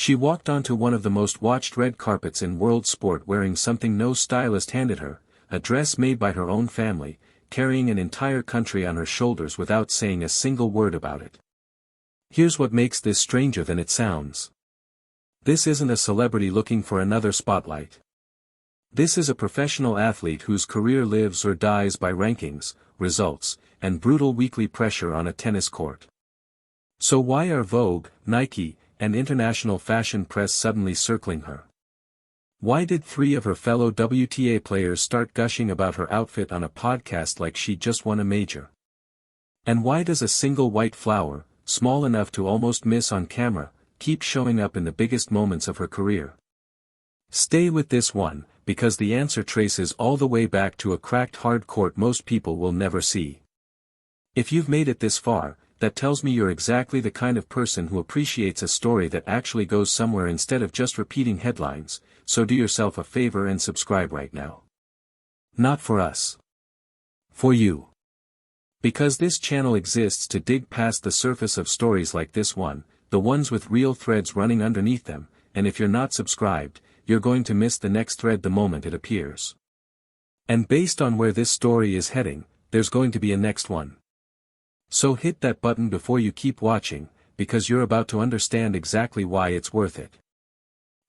She walked onto one of the most watched red carpets in world sport wearing something no stylist handed her, a dress made by her own family, carrying an entire country on her shoulders without saying a single word about it. Here's what makes this stranger than it sounds. This isn't a celebrity looking for another spotlight. This is a professional athlete whose career lives or dies by rankings, results, and brutal weekly pressure on a tennis court. So why are Vogue, Nike, and international fashion press suddenly circling her? Why did 3 of her fellow WTA players start gushing about her outfit on a podcast like she just won a major? And why does a single white flower, small enough to almost miss on camera, keep showing up in the biggest moments of her career? Stay with this one, because the answer traces all the way back to a cracked hard court most people will never see. If you've made it this far, that tells me you're exactly the kind of person who appreciates a story that actually goes somewhere instead of just repeating headlines, so do yourself a favor and subscribe right now. Not for us. For you. Because this channel exists to dig past the surface of stories like this one, the ones with real threads running underneath them, and if you're not subscribed, you're going to miss the next thread the moment it appears. And based on where this story is heading, there's going to be a next one. So hit that button before you keep watching, because you're about to understand exactly why it's worth it.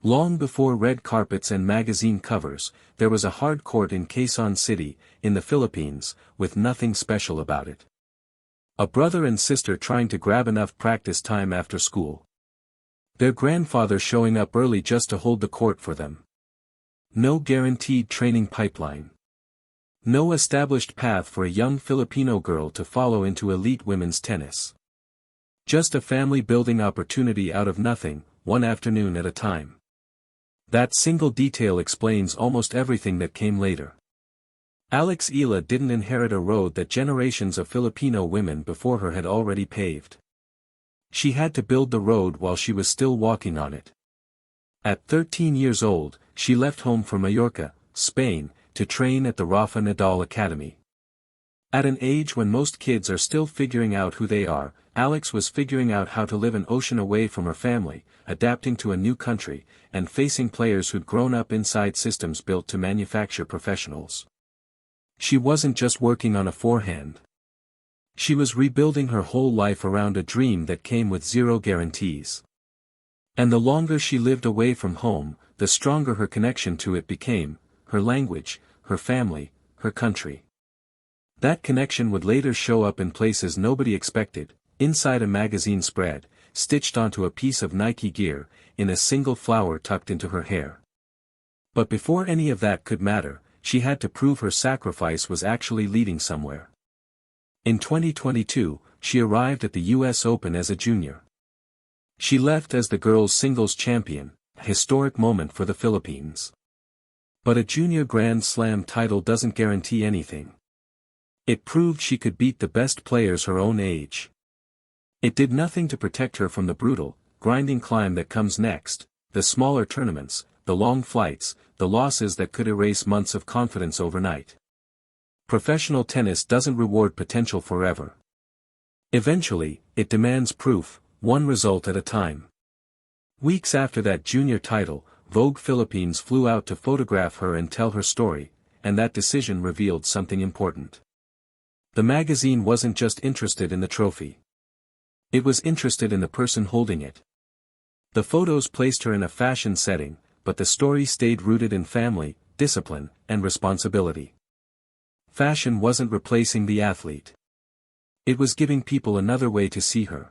Long before red carpets and magazine covers, there was a hard court in Quezon City, in the Philippines, with nothing special about it. A brother and sister trying to grab enough practice time after school. Their grandfather showing up early just to hold the court for them. No guaranteed training pipeline. No established path for a young Filipino girl to follow into elite women's tennis. Just a family-building opportunity out of nothing, one afternoon at a time. That single detail explains almost everything that came later. AlexEala didn't inherit a road that generations of Filipino women before her had already paved. She had to build the road while she was still walking on it. At 13 years old, she left home for Mallorca, Spain, to train at the Rafa Nadal Academy. At an age when most kids are still figuring out who they are, Alex was figuring out how to live an ocean away from her family, adapting to a new country, and facing players who'd grown up inside systems built to manufacture professionals. She wasn't just working on a forehand. She was rebuilding her whole life around a dream that came with zero guarantees. And the longer she lived away from home, the stronger her connection to it became, her language, her family, her country. That connection would later show up in places nobody expected, inside a magazine spread, stitched onto a piece of Nike gear, in a single flower tucked into her hair. But before any of that could matter, she had to prove her sacrifice was actually leading somewhere. In 2022, she arrived at the US Open as a junior. She left as the girls' singles champion, a historic moment for the Philippines. But a junior Grand Slam title doesn't guarantee anything. It proved she could beat the best players her own age. It did nothing to protect her from the brutal, grinding climb that comes next, the smaller tournaments, the long flights, the losses that could erase months of confidence overnight. Professional tennis doesn't reward potential forever. Eventually, it demands proof, one result at a time. Weeks after that junior title, Vogue Philippines flew out to photograph her and tell her story, and that decision revealed something important. The magazine wasn't just interested in the trophy. It was interested in the person holding it. The photos placed her in a fashion setting, but the story stayed rooted in family, discipline, and responsibility. Fashion wasn't replacing the athlete. It was giving people another way to see her.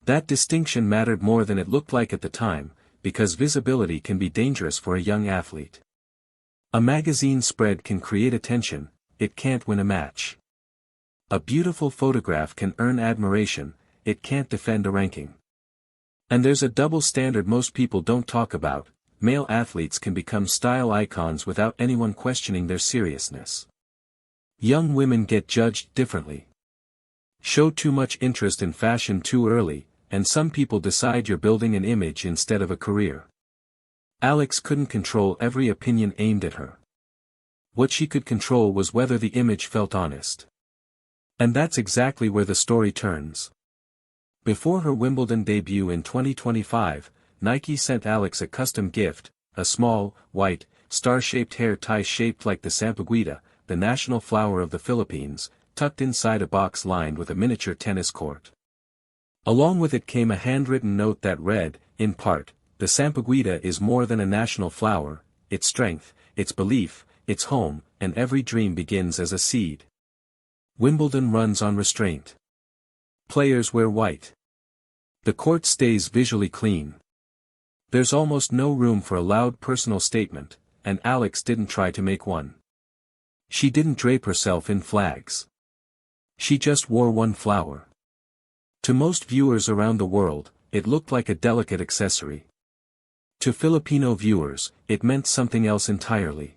That distinction mattered more than it looked like at the time, because visibility can be dangerous for a young athlete. A magazine spread can create attention, it can't win a match. A beautiful photograph can earn admiration, it can't defend a ranking. And there's a double standard most people don't talk about: male athletes can become style icons without anyone questioning their seriousness. Young women get judged differently. Show too much interest in fashion too early, and some people decide you're building an image instead of a career. Alex couldn't control every opinion aimed at her. What she could control was whether the image felt honest. And that's exactly where the story turns. Before her Wimbledon debut in 2025, Nike sent Alex a custom gift, a small, white, star-shaped hair tie shaped like the sampaguita, the national flower of the Philippines, tucked inside a box lined with a miniature tennis court. Along with it came a handwritten note that read, in part, "The sampaguita is more than a national flower, its strength, its belief, its home, and every dream begins as a seed. Wimbledon runs on restraint. Players wear white. The court stays visually clean. There's almost no room for a loud personal statement, and Alex didn't try to make one. She didn't drape herself in flags. She just wore one flower. To most viewers around the world, it looked like a delicate accessory. To Filipino viewers, it meant something else entirely.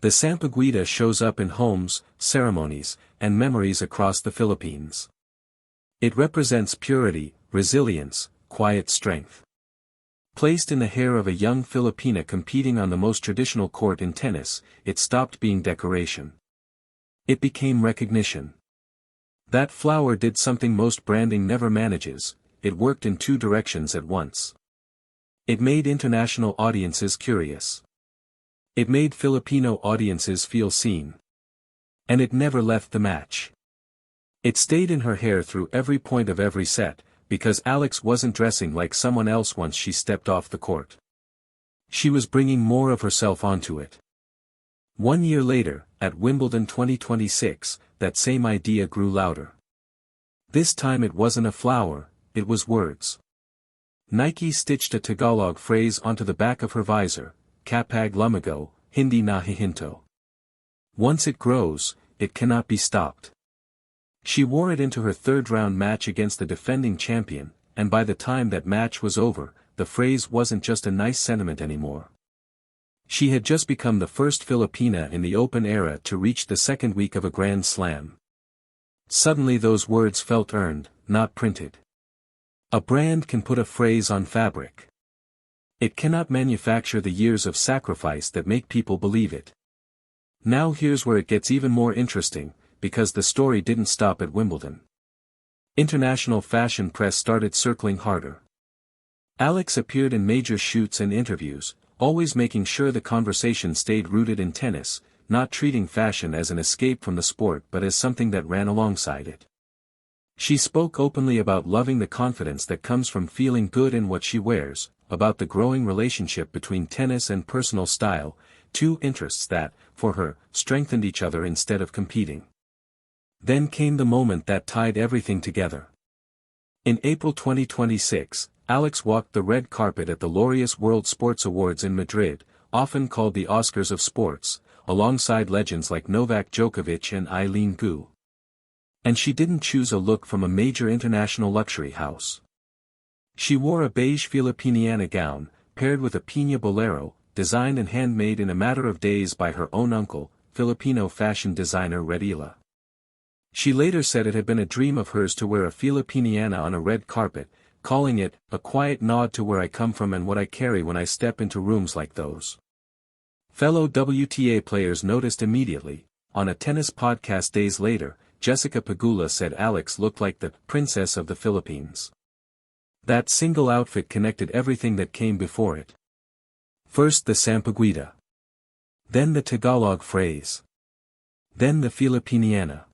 The sampaguita shows up in homes, ceremonies, and memories across the Philippines. It represents purity, resilience, quiet strength. Placed in the hair of a young Filipina competing on the most traditional court in tennis, it stopped being decoration. It became recognition. That flower did something most branding never manages, it worked in two directions at once. It made international audiences curious. It made Filipino audiences feel seen. And it never left the match. It stayed in her hair through every point of every set, because Alex wasn't dressing like someone else once she stepped off the court. She was bringing more of herself onto it. 1 year later, at Wimbledon 2026, that same idea grew louder. This time it wasn't a flower, it was words. Nike stitched a Tagalog phrase onto the back of her visor, "Kapag lumago, hindi nahihinto." Once it grows, it cannot be stopped. She wore it into her third-round match against the defending champion, and by the time that match was over, the phrase wasn't just a nice sentiment anymore. She had just become the first Filipina in the Open era to reach the second week of a Grand Slam. Suddenly those words felt earned, not printed. A brand can put a phrase on fabric. It cannot manufacture the years of sacrifice that make people believe it. Now here's where it gets even more interesting, because the story didn't stop at Wimbledon. International fashion press started circling harder. Alex appeared in major shoots and interviews, always making sure the conversation stayed rooted in tennis, not treating fashion as an escape from the sport but as something that ran alongside it. She spoke openly about loving the confidence that comes from feeling good in what she wears, about the growing relationship between tennis and personal style, two interests that, for her, strengthened each other instead of competing. Then came the moment that tied everything together. In April 2026, Alex walked the red carpet at the Laureus World Sports Awards in Madrid, often called the Oscars of sports, alongside legends like Novak Djokovic and Eileen Gu. And she didn't choose a look from a major international luxury house. She wore a beige Filipiniana gown, paired with a piña bolero, designed and handmade in a matter of days by her own uncle, Filipino fashion designer Eala. She later said it had been a dream of hers to wear a Filipiniana on a red carpet, calling it, "a quiet nod to where I come from and what I carry when I step into rooms like those." Fellow WTA players noticed immediately. On a tennis podcast days later, Jessica Pegula said Alex looked like the princess of the Philippines. That single outfit connected everything that came before it. First the sampaguita. Then the Tagalog phrase. Then the Filipiniana.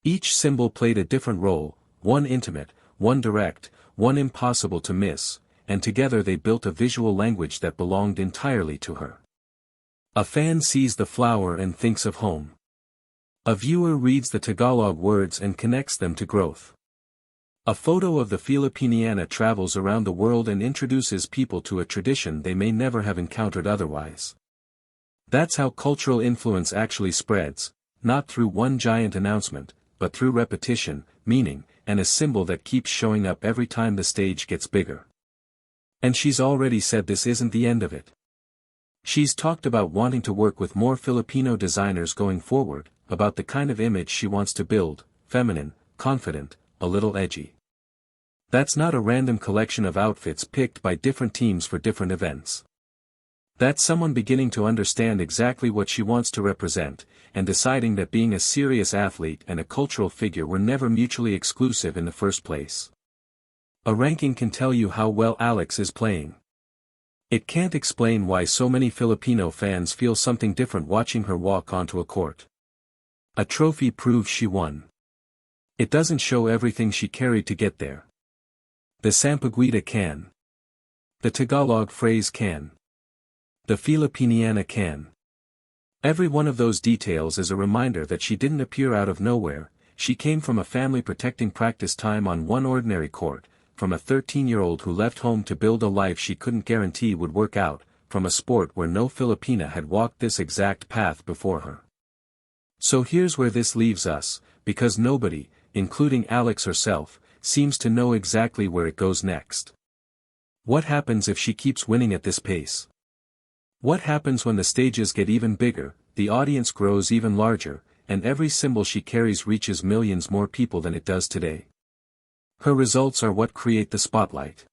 Each symbol played a different role, one intimate, one direct, one impossible to miss, and together they built a visual language that belonged entirely to her. A fan sees the flower and thinks of home. A viewer reads the Tagalog words and connects them to growth. A photo of the Filipiniana travels around the world and introduces people to a tradition they may never have encountered otherwise. That's how cultural influence actually spreads, not through one giant announcement, but through repetition, meaning, and a symbol that keeps showing up every time the stage gets bigger. And she's already said this isn't the end of it. She's talked about wanting to work with more Filipino designers going forward, about the kind of image she wants to build, feminine, confident, a little edgy. That's not a random collection of outfits picked by different teams for different events. That's someone beginning to understand exactly what she wants to represent, and deciding that being a serious athlete and a cultural figure were never mutually exclusive in the first place. A ranking can tell you how well Alex is playing. It can't explain why so many Filipino fans feel something different watching her walk onto a court. A trophy proves she won. It doesn't show everything she carried to get there. The Sampaguita can. The Tagalog phrase can. The Filipiniana can. Every one of those details is a reminder that she didn't appear out of nowhere. She came from a family protecting practice time on one ordinary court, from a 13-year-old who left home to build a life she couldn't guarantee would work out, from a sport where no Filipina had walked this exact path before her. So here's where this leaves us, because nobody, including Alex herself, seems to know exactly where it goes next. What happens if she keeps winning at this pace? What happens when the stages get even bigger, the audience grows even larger, and every symbol she carries reaches millions more people than it does today? Her results are what create the spotlight.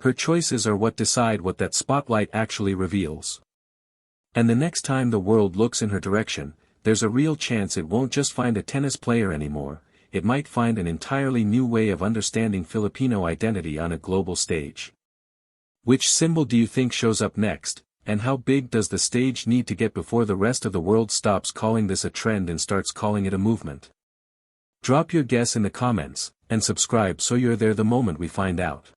Her choices are what decide what that spotlight actually reveals. And the next time the world looks in her direction, there's a real chance it won't just find a tennis player anymore, it might find an entirely new way of understanding Filipino identity on a global stage. Which symbol do you think shows up next, and how big does the stage need to get before the rest of the world stops calling this a trend and starts calling it a movement? Drop your guess in the comments, and subscribe so you're there the moment we find out.